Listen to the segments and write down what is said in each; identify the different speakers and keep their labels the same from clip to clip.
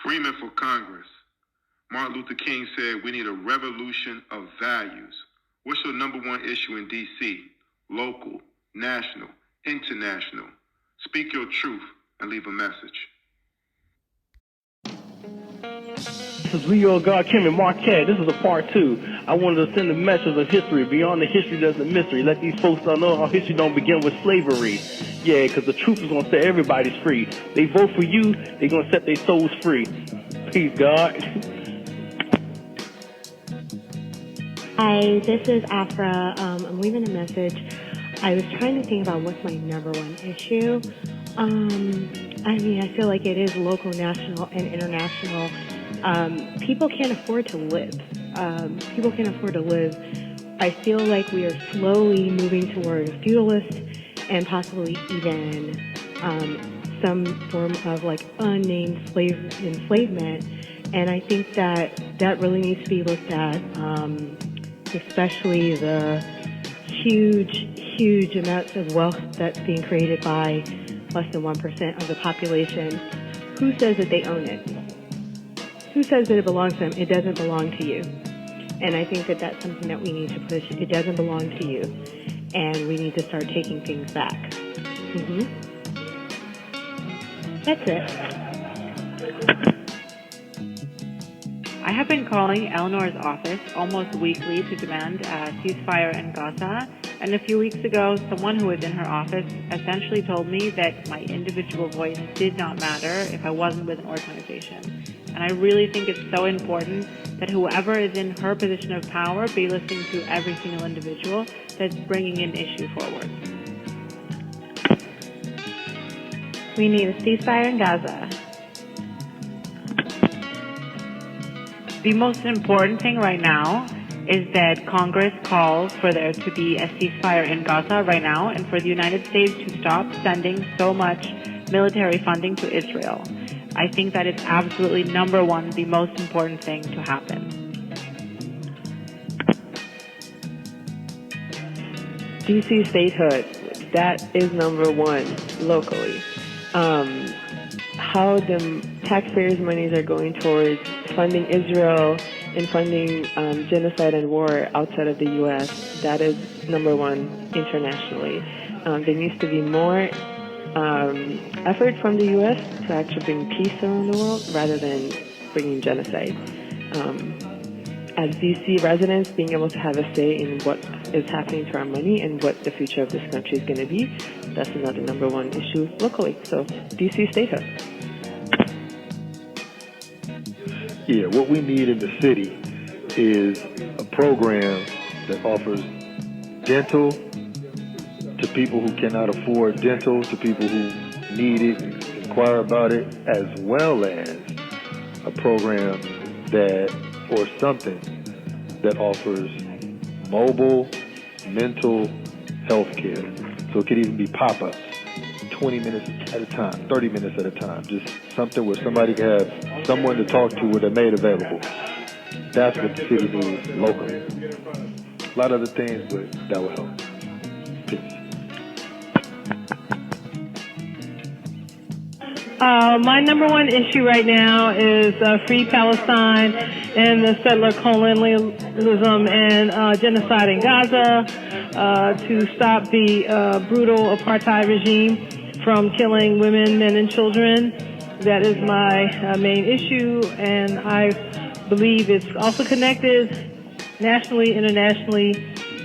Speaker 1: Freeman for Congress. Martin Luther King said we need a revolution of values. What's your number one issue in D.C.? Local, national, international. Speak your truth and leave a message.
Speaker 2: This is Leo God Kim and Marquette. This is a part 2. I wanted to send a message of history. Beyond the history, there's a mystery. Let these folks know how history don't begin with slavery. Yeah, because the truth is going to set everybody's free. They vote for you, they're going to set their souls free. Peace, God.
Speaker 3: Hi, this is Afra. I'm leaving a message. I was trying to think about what's my number one issue. I feel like it is local, national, and international. People can't afford to live. I feel like we are slowly moving toward a feudalist and possibly even some form of like unnamed enslavement. And I think that really needs to be looked at, especially the huge amounts of wealth that's being created by less than 1% of the population. Who says that they own it? Who says that it belongs to them? It doesn't belong to you. And I think that that's something that we need to push. It doesn't belong to you. And we need to start taking things back. That's it.
Speaker 4: I have been calling Eleanor's office almost weekly to demand a ceasefire in Gaza, and a few weeks ago, someone who was in her office essentially told me that my individual voice did not matter if I wasn't with an organization. And I really think it's so important that whoever is in her position of power be listening to every single individual that's bringing an issue forward.
Speaker 3: We need a ceasefire in Gaza.
Speaker 4: The most important thing right now is that Congress calls for there to be a ceasefire in Gaza right now and for the United States to stop sending so much military funding to Israel. I think that it's absolutely number one, the most important thing to happen.
Speaker 5: DC statehood, that is number one locally. How the taxpayers' monies are going towards funding Israel and funding genocide and war outside of the U.S., that is number one internationally. There needs to be more effort from the U.S. to actually bring peace around the world rather than bringing genocide. As D.C. residents, being able to have a say in what is happening to our money and what the future of this country is going to be, that's another number one issue locally. So D.C. statehood.
Speaker 6: Yeah, what we need in the city is a program that offers dental to people who cannot afford dental, to people who need it, inquire about it, as well as a program that, or something that offers mobile mental health care. So it could even be pop-ups, 20 minutes at a time, 30 minutes at a time, just something where somebody can have someone to talk to where they're made available. That's what the city needs locally. A lot of other things, but that will help. Peace.
Speaker 7: My number one issue right now is free Palestine and the settler colonialism and genocide in Gaza, to stop the brutal apartheid regime from killing women, men, and children. That is my main issue, and I believe it's also connected nationally, internationally,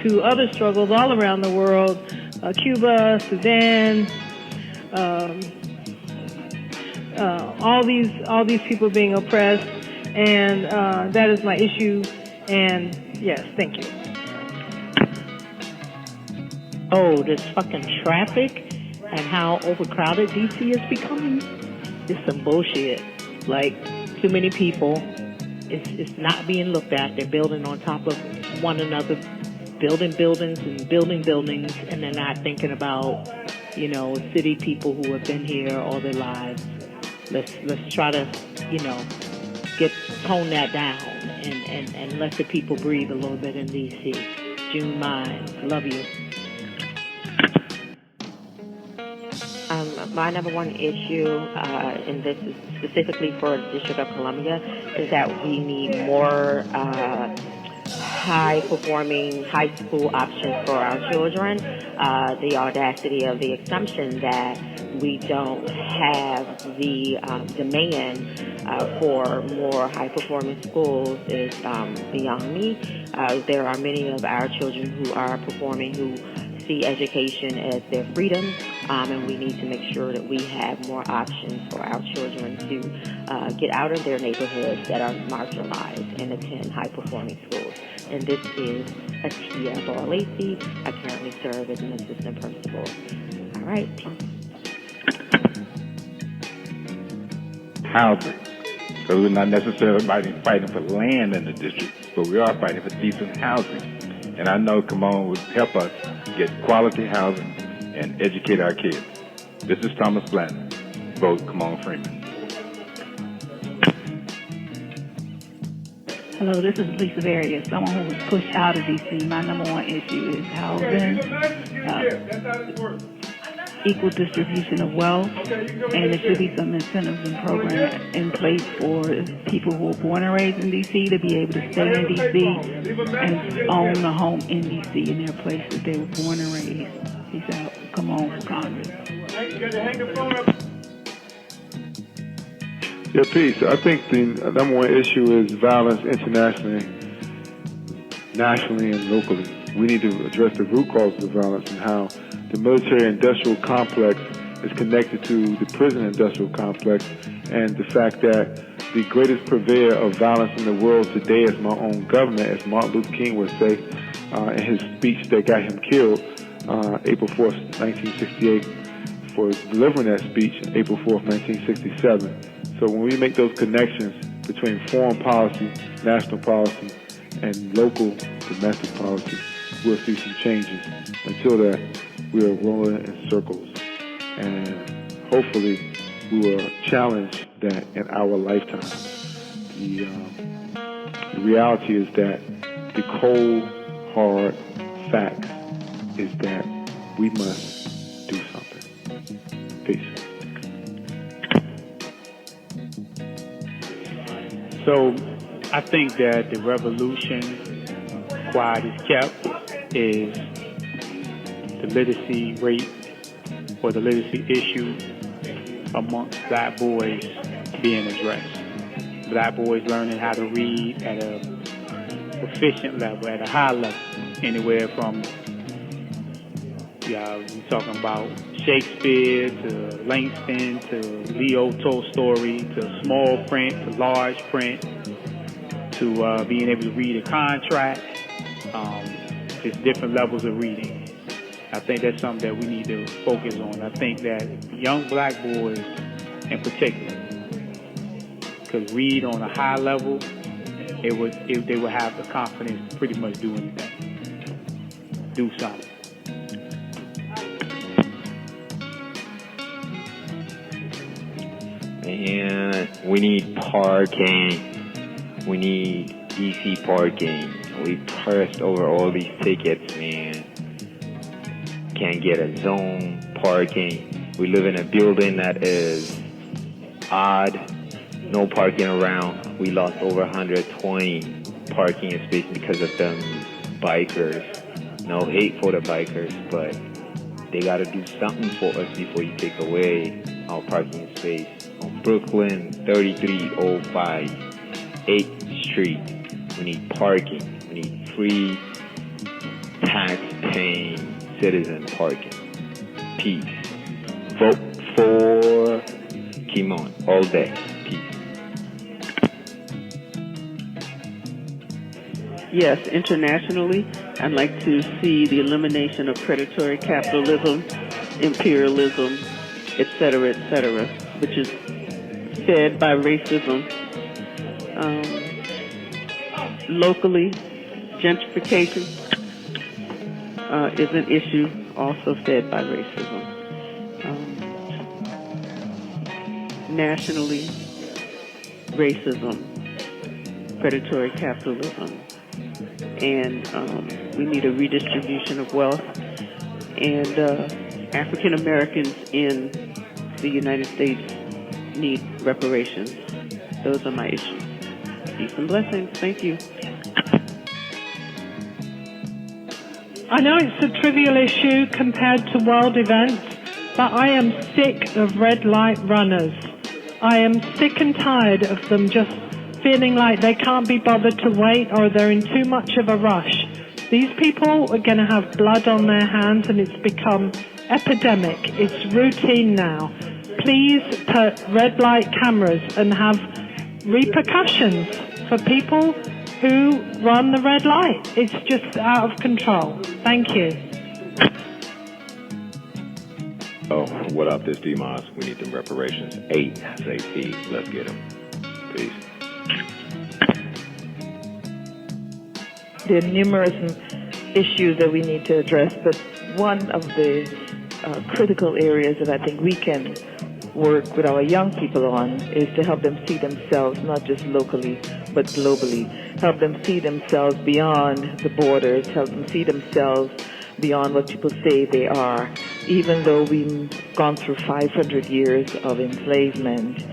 Speaker 7: to other struggles all around the world, Cuba, Sudan, all these people being oppressed, and that is my issue. And yes, thank you.
Speaker 8: Oh, this fucking traffic and how overcrowded DC is becoming. It's some bullshit. Like, too many people. It's not being looked at. They're building on top of one another, building buildings and building buildings, and they're not thinking about, city people who have been here all their lives. Let's try to, tone that down and let the people breathe a little bit in DC. June Mines, love you.
Speaker 9: My number one issue, and this is specifically for the District of Columbia, is that we need more high-performing high school options for our children. The audacity of the assumption that we don't have the demand for more high-performing schools is beyond me. There are many of our children who are performing who see education as their freedom, and we need to make sure that we have more options for our children to get out of their neighborhoods that are marginalized and attend high-performing schools. And this is Atia Barlacy. I currently serve as an assistant principal. All right.
Speaker 10: Housing. So we're not necessarily fighting for land in the district, but we are fighting for decent housing. And I know Kimon would help us get quality housing and educate our kids. This is Thomas Blanton. Vote Kimon Freeman.
Speaker 11: Hello, this is Lisa Various, someone who was pushed out of D.C. My number one issue is housing, equal distribution of wealth, and there should be some incentives and programs in place for people who are born and raised in D.C. to be able to stay in D.C. and own a home in D.C. in their place that they were born and raised. Peace out. Come on for Congress.
Speaker 6: Yeah, peace. I think the number one issue is violence internationally, nationally, and locally. We need to address the root causes of violence and how the military-industrial complex is connected to the prison-industrial complex, and the fact that the greatest purveyor of violence in the world today is my own government, as Martin Luther King would say in his speech that got him killed April 4th, 1968, for delivering that speech April 4th, 1967. So when we make those connections between foreign policy, national policy, and local domestic policy, we'll see some changes. Until that, we are rolling in circles. And hopefully we will challenge that in our lifetime. The reality is that the cold, hard fact is that we must do something. Peace.
Speaker 12: So I think that the revolution, while it is kept, is the literacy rate or the literacy issue amongst black boys being addressed. Black boys learning how to read at a proficient level, at a high level, anywhere from, we're talking about Shakespeare to Langston to Leo Tolstoy to small print to large print to being able to read a contract. Just different levels of reading. I think that's something that we need to focus on. I think that young black boys in particular could read on a high level. They would have the confidence to pretty much do anything. Do something.
Speaker 13: And we need parking. We need DC parking. We pressed over all these tickets, man. Can't get a zone parking. We live in a building that is odd. No parking around. We lost over 120 parking spaces because of them bikers. No hate for the bikers, but they got to do something for us before you take away our parking space. On Brooklyn, 3305 8th Street. We need parking. We need free, tax-paying citizen parking. Peace. Vote for Kimon all day. Peace.
Speaker 14: Yes, internationally, I'd like to see the elimination of predatory capitalism, imperialism, etc., which is fed by racism. Locally, gentrification is an issue also fed by racism. Nationally, racism, predatory capitalism, and we need a redistribution of wealth, and African Americans in the United States need reparations. Those are my issues. Peace and blessings. Thank you.
Speaker 7: I know it's a trivial issue compared to world events, but I am sick of red light runners. I am sick and tired of them just feeling like they can't be bothered to wait or they're in too much of a rush. These people are going to have blood on their hands and it's become epidemic. It's routine now. Please put red light cameras and have repercussions for people who run the red light. It's just out of control. Thank you.
Speaker 15: Oh, what up? This D-Moss. We need them reparations. 8 SAP. Let's get them. Peace.
Speaker 16: There are numerous issues that we need to address, but one of the critical areas that I think we can work with our young people on is to help them see themselves not just locally but globally. Help them see themselves beyond the borders. Help them see themselves beyond what people say they are. Even though we've gone through 500 years of enslavement,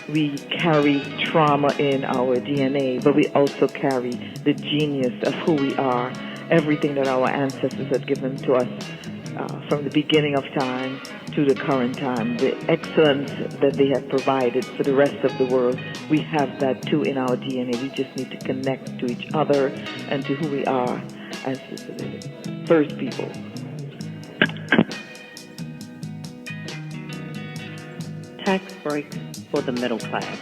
Speaker 16: we carry trauma in our DNA, but we also carry the genius of who we are, everything that our ancestors had given to us from the beginning of time to the current time, the excellence that they have provided for the rest of the world. We have that too in our DNA. We just need to connect to each other and to who we are as the first people.
Speaker 9: Tax breaks for the middle class.